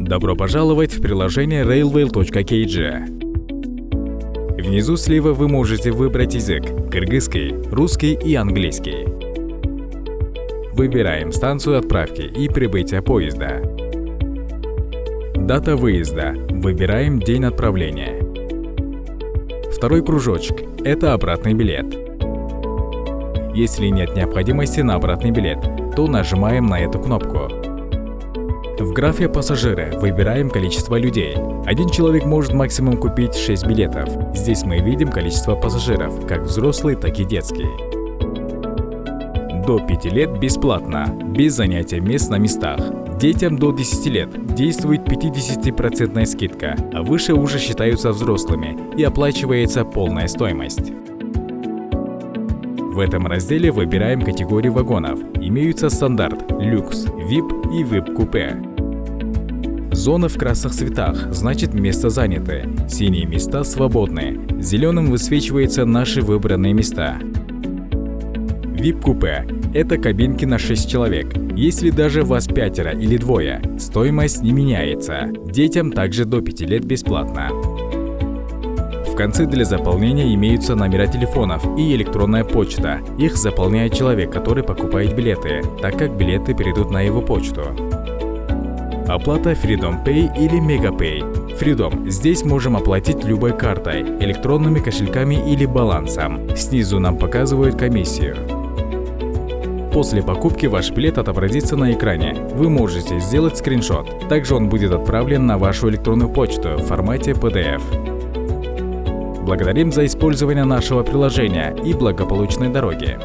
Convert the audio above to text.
Добро пожаловать в приложение railway.kg. Внизу слева вы можете выбрать язык – кыргызский, русский и английский. Выбираем станцию отправки и прибытия поезда. Дата выезда. Выбираем день отправления. Второй кружочек – это обратный билет. Если нет необходимости на обратный билет, то нажимаем на эту кнопку. В графе «Пассажиры» выбираем количество людей. Один человек может максимум купить 6 билетов. Здесь мы видим количество пассажиров, как взрослый, так и детский. До 5 лет бесплатно, без занятия мест на местах. Детям до 10 лет действует 50% скидка, а выше уже считаются взрослыми и оплачивается полная стоимость. В этом разделе выбираем категории вагонов. Имеются стандарт, люкс, VIP и VIP-купе. Зоны в красных цветах, значит места заняты. Синие места свободны. Зеленым высвечиваются наши выбранные места. VIP-купе – это кабинки на 6 человек. Если даже вас 5 или 2, стоимость не меняется. Детям также до 5 лет бесплатно. В конце для заполнения имеются номера телефонов и электронная почта. Их заполняет человек, который покупает билеты, так как билеты перейдут на его почту. Оплата Freedom Pay или MegaPay. Freedom. Здесь можем оплатить любой картой, электронными кошельками или балансом. Снизу нам показывают комиссию. После покупки ваш билет отобразится на экране. Вы можете сделать скриншот. Также он будет отправлен на вашу электронную почту в формате PDF. Благодарим за использование нашего приложения и благополучной дороги!